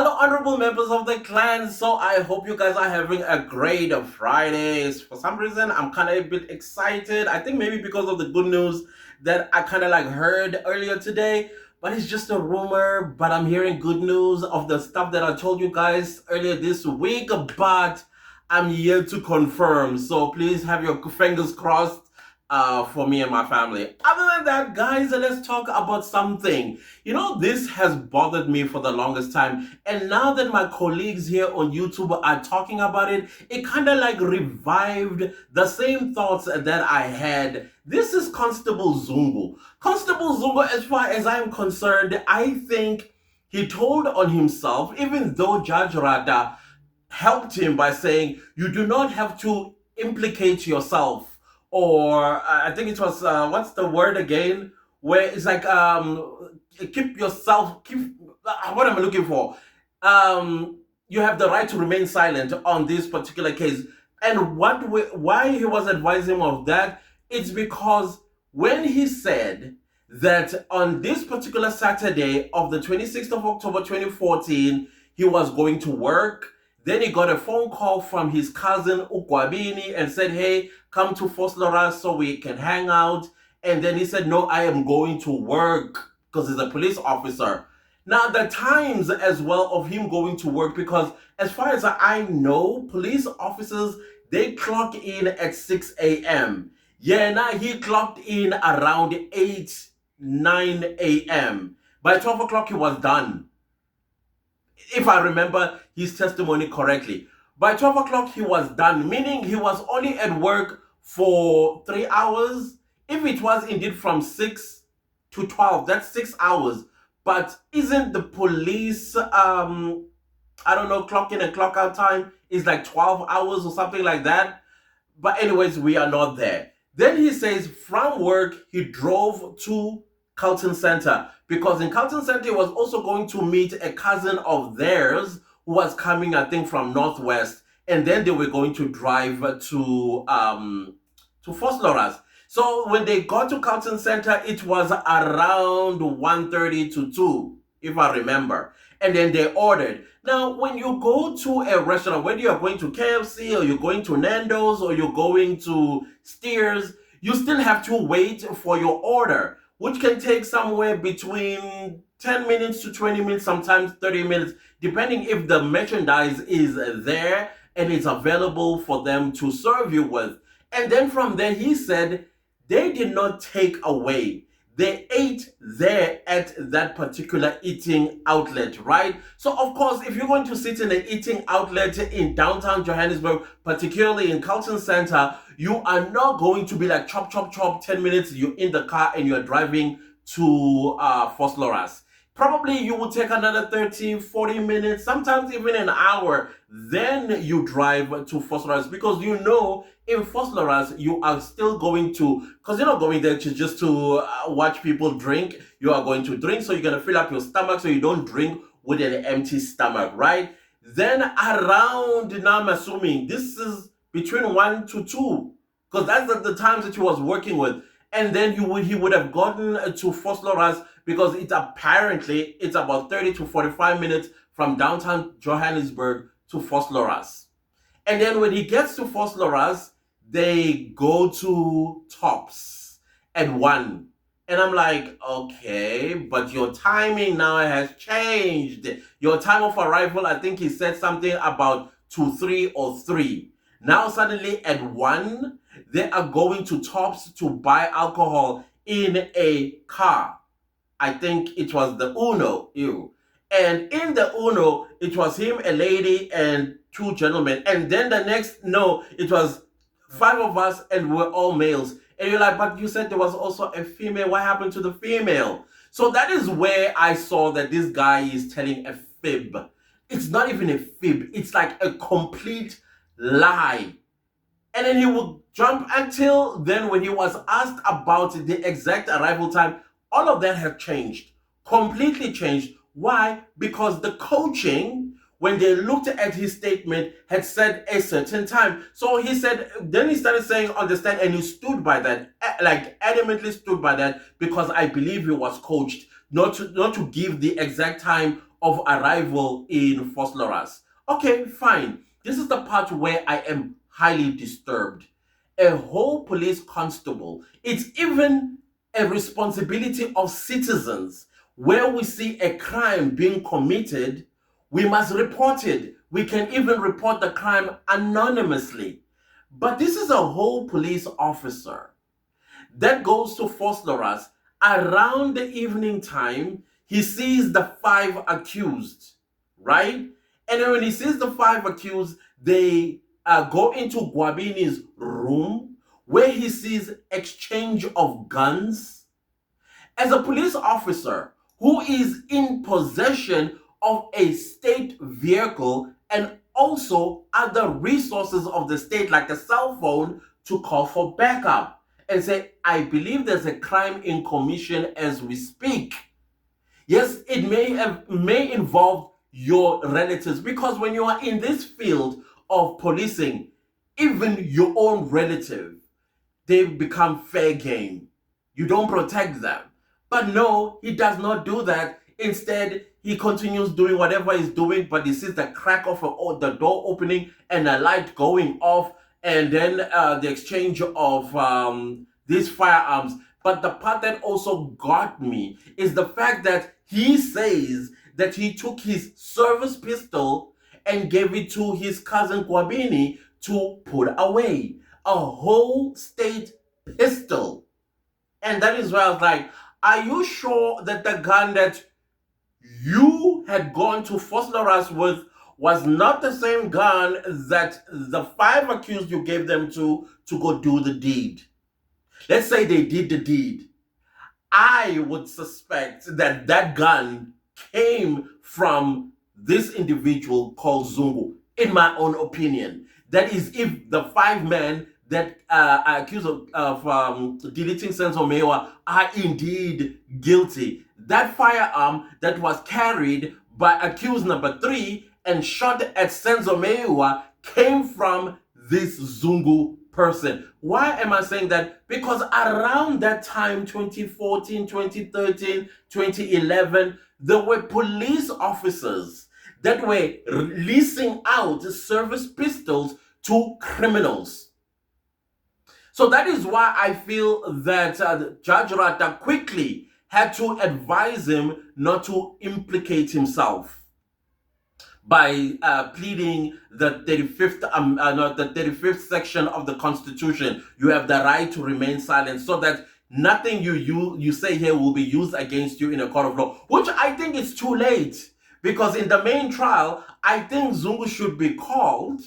Hello, honorable members of the clan. So I hope you guys are having a great Friday. For some reason, I'm kind of a bit excited. I think maybe because of the good news that I kind of like heard earlier today, but it's just a rumor. But I'm hearing good news of the stuff that I told you guys earlier this week, but I'm here to confirm. So please have your fingers crossed for me and my family. Other than that, guys, let's talk about something. You know, this has bothered me for the longest time. And now that my colleagues here on YouTube are talking about it, it kind of like revived the same thoughts that I had. This is Constable Zungu. Constable Zungu, as far as I'm concerned, I think he told on himself, even though Judge Rada helped him by saying, you do not have to implicate yourself, or I think it was what's the word again? Where it's like keep yourself keep what am I looking for? You have the right to remain silent on this particular case. And why he was advising of that? It's because when he said that on this particular Saturday of the 26th of October 2014, he was going to work. Then he got a phone call from his cousin Ukwabini and said, hey, come to Foslora so we can hang out. And then he said, no, I am going to work, because he's a police officer. Now, the times as well of him going to work, because as far as I know, police officers, they clock in at 6 a.m. Yeah, now he clocked in around 8, 9 a.m. By 12 o'clock, he was done, if I remember his testimony correctly. By 12 o'clock, he was done, meaning he was only at work for 3 hours. If it was indeed from 6 to 12, that's 6 hours. But isn't the police, I don't know, clock in and clock out time is like 12 hours or something like that? But anyways, we are not there. Then he says from work, he drove to Carlton Center, because in Carlton Center, he was also going to meet a cousin of theirs who was coming, I think, from Northwest, and then they were going to drive to Fort Loras. So when they got to Carlton Center, it was around 1:30 to 2, if I remember. And then they ordered. Now, when you go to a restaurant, whether you're going to KFC or you're going to Nando's or you're going to Steers, you still have to wait for your order, which can take somewhere between 10 minutes to 20 minutes, sometimes 30 minutes, depending if the merchandise is there and it's available for them to serve you with. And then from there, he said they did not take away. They ate there at that particular eating outlet, right? So, of course, if you're going to sit in an eating outlet in downtown Johannesburg, particularly in Carlton Center, you are not going to be like chop, chop, chop, 10 minutes, you're in the car and you're driving to Fort Loras. Probably you will take another 30, 40 minutes, sometimes even an hour. Then you drive to Fort Loras, because you know in Fort Loras you are still going to, because you're not going there just to watch people drink. You are going to drink, so you're going to fill up your stomach so you don't drink with an empty stomach, right? Then around, now I'm assuming this is between 1 to 2, because that's the times that he was working with. And then he would have gotten to Fort Loras, because it's about 30 to 45 minutes from downtown Johannesburg to Fort Loras. And then when he gets to Fort Loras, they go to Tops at 1. And I'm like, okay, but your timing now has changed. Your time of arrival, I think he said something about 2, 3 or 3. Now suddenly at 1, they are going to Tops to buy alcohol in a car. I think it was the Uno. And in the Uno, it was him, a lady, and 2 gentlemen. And then it was 5 of us, and we're all males. And you're like, but you said there was also a female. What happened to the female? So that is where I saw that this guy is telling a fib. It's not even a fib. It's like a complete lie. And then he would jump until then when he was asked about the exact arrival time. All of that has changed, completely changed. Why? Because the coaching, when they looked at his statement, had said a certain time. So he said, then he started saying, understand, and he stood by that, like adamantly stood by that, because I believe he was coached not to give the exact time of arrival in Fosloras. Okay, fine. This is the part where I am highly disturbed. A whole police constable. It's even a responsibility of citizens. Where we see a crime being committed, we must report it. We can even report the crime anonymously. But this is a whole police officer that goes to Fosloras around the evening time. He sees the five accused, right? And then when he sees the five accused, they go into Guabini's room where he sees exchange of guns. As a police officer who is in possession of a state vehicle and also other resources of the state like a cell phone to call for backup and say, I believe there's a crime in commission as we speak. Yes, it may involve your relatives, because when you are in this field of policing, even your own relative, they become fair game. You don't protect them. But no, he does not do that. Instead, he continues doing whatever he's doing, but he sees the crack of the door opening and a light going off, and then the exchange of these firearms. But the part that also got me is the fact that he says that he took his service pistol and gave it to his cousin Kwabini to put away. A whole state pistol. And that is where I was like, are you sure that the gun that you had gone to Fosloras with was not the same gun that the five accused you gave them to go do the deed? Let's say they did the deed. I would suspect that that gun came from this individual called Zungu, in my own opinion. That is, if the five men that are accused of deleting Senzo Mewa are indeed guilty. That firearm that was carried by accused number 3 and shot at Senzo Mewa came from this Zungu person. Why am I saying that? Because around that time, 2014, 2013, 2011, there were police officers that were leasing out service pistols to criminals. So that is why I feel that Judge Rata quickly had to advise him not to implicate himself by pleading the 35th section of the Constitution. You have the right to remain silent, so that nothing you say here will be used against you in a court of law, which I think is too late, because in the main trial, I think Zungu should be called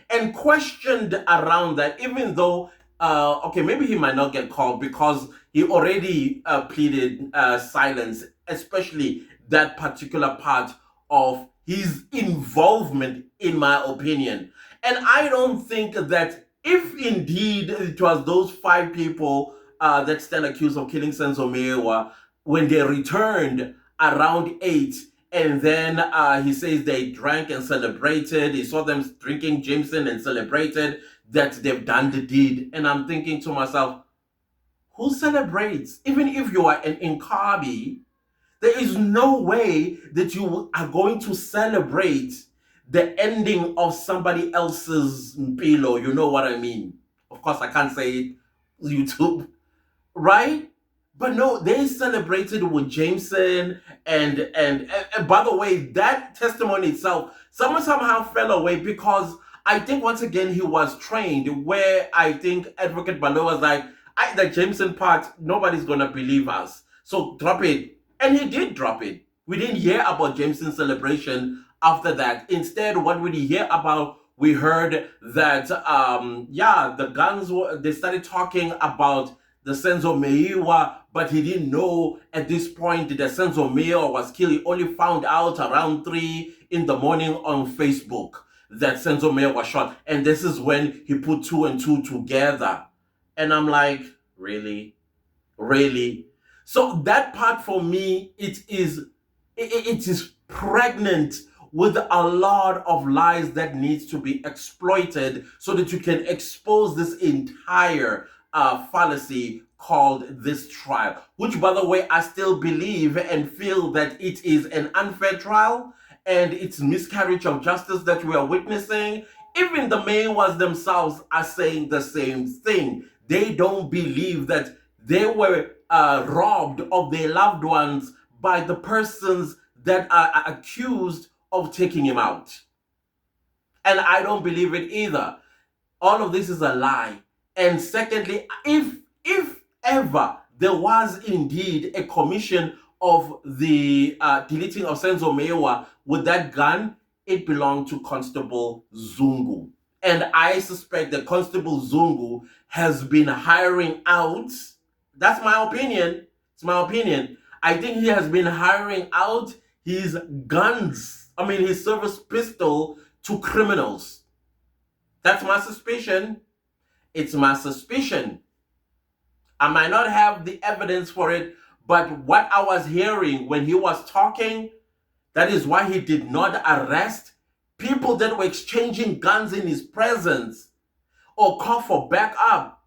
and questioned around that, even though okay, maybe he might not get called because he already pleaded silence, especially that particular part of his involvement, in my opinion. And I don't think that if indeed it was those 5 people that stand accused of killing Senzo Mewa, when they returned around 8, and then he says they drank and celebrated, he saw them drinking Jameson and celebrated that they've done the deed. And I'm thinking to myself, who celebrates? Even if you are an Inkabi, there is no way that you are going to celebrate the ending of somebody else's mpilo. You know what I mean? Of course, I can't say it YouTube, right? But no, they celebrated with Jameson, and by the way, that testimony itself, someone somehow fell away, because I think once again he was trained, where I think Advocate Balo was like, the Jameson part, nobody's gonna believe us, so drop it. And he did drop it. We didn't hear about Jameson's celebration after that. Instead, what we hear about, we heard that the guns they started talking about the Senzo Mewa, but he didn't know at this point that Senzo Mewa was killed. He only found out around 3 in the morning on Facebook that Senzo Mewa was shot. And this is when he put 2 and 2 together. And I'm like, really? Really? So that part for me, it is pregnant with a lot of lies that needs to be exploited so that you can expose this entire fallacy called this trial, which, by the way, I still believe and feel that it is an unfair trial and it's miscarriage of justice that we are witnessing. Even the Maywas themselves are saying the same thing. They don't believe that they were robbed of their loved ones by the persons that are accused of taking him out. And I don't believe it either. All of this is a lie. And secondly, if ever there was indeed a commission of the deleting of Senzo Mewa with that gun, it belonged to Constable Zungu. And I suspect that Constable Zungu has been hiring out. That's my opinion. It's my opinion. I think he has been hiring out his guns, his service pistol to criminals. That's my suspicion. It's my suspicion. I might not have the evidence for it, but what I was hearing when he was talking, that is why he did not arrest people that were exchanging guns in his presence or call for backup.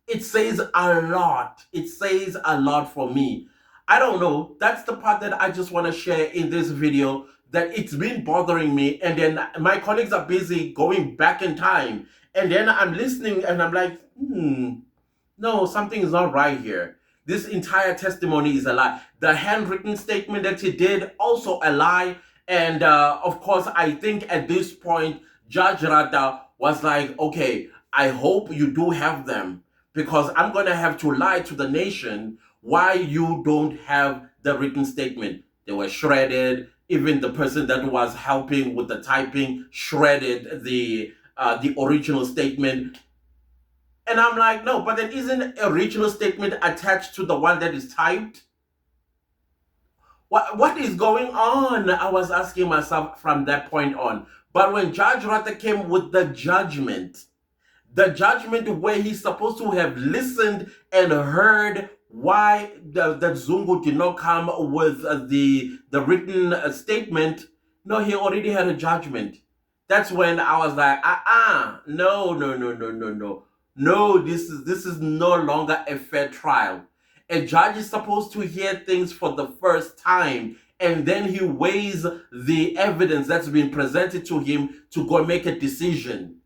It says a lot. It says a lot for me. I don't know. That's the part that I just want to share in this video, that it's been bothering me. And then my colleagues are busy going back in time. And then I'm listening and I'm like, no, something is not right here. This entire testimony is a lie. The handwritten statement that he did, also a lie. And of course, I think at this point, Judge Rata was like, okay, I hope you do have them, because I'm going to have to lie to the nation why you don't have the written statement. They were shredded. Even the person that was helping with the typing shredded the original statement. And I'm like, no, but then isn't original statement attached to the one that is typed? What is going on? I was asking myself from that point on. But when Judge Rata came with the judgment where he's supposed to have listened and heard why that Zungu did not come with the written statement, no, he already had a judgment. That's when I was like, no. No, this is no longer a fair trial. A judge is supposed to hear things for the first time, and then he weighs the evidence that's been presented to him to go make a decision.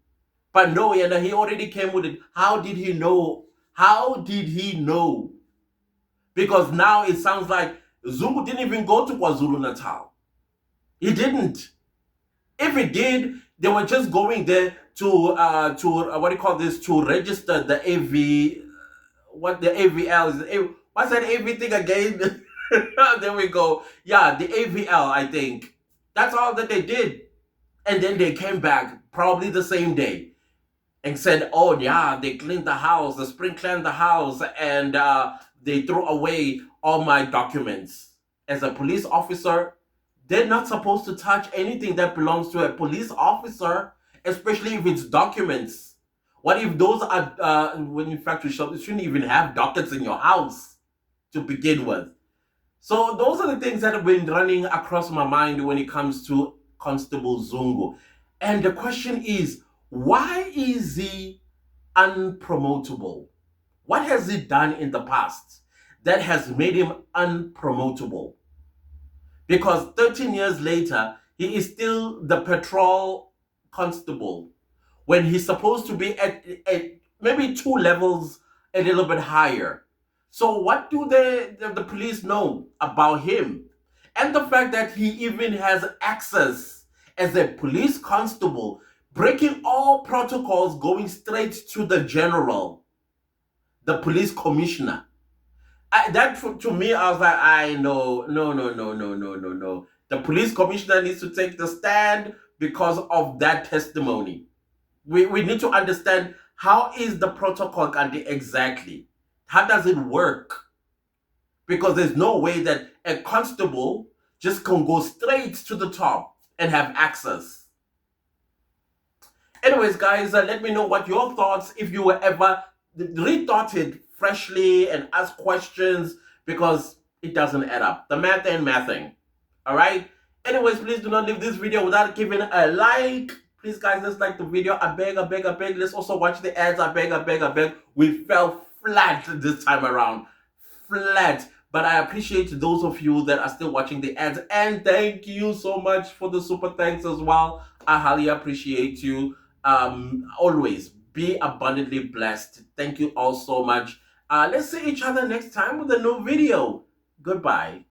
But no, he already came with it. How did he know? How did he know? Because now it sounds like Zungu didn't even go to KwaZulu-Natal. He didn't. If he did, they were just going there to to register the AV, what the AVL is. What's that AV thing again? There we go. Yeah, the AVL, I think. That's all that they did. And then they came back probably the same day and said, oh yeah, they cleaned the house, the spring cleaned the house, and they threw away all my documents. As a police officer, they're not supposed to touch anything that belongs to a police officer, especially if it's documents. What if those are, when in fact you shouldn't even have dockets in your house to begin with? So those are the things that have been running across my mind when it comes to Constable Zungu. And the question is, why is he unpromotable? What has he done in the past that has made him unpromotable? Because 13 years later, he is still the patrol constable when he's supposed to be at maybe 2 levels a little bit higher. So what do the police know about him? And the fact that he even has access as a police constable, breaking all protocols, going straight to the general, the police commissioner. To me, I was like, no. The police commissioner needs to take the stand because of that testimony. We need to understand, how is the protocol exactly? How does it work? Because there's no way that a constable just can go straight to the top and have access. Anyways, guys, let me know what your thoughts, if you were ever rethought it freshly and ask questions, because it doesn't add up. The math ain't mathing. All right? Anyways, please do not leave this video without giving a like. Please, guys, let's like the video. I beg. Let's also watch the ads. I beg. We fell flat this time around. Flat. But I appreciate those of you that are still watching the ads. And thank you so much for the super thanks as well. I highly appreciate you. Always be abundantly blessed. Thank you all so much. Let's see each other next time with a new video. Goodbye.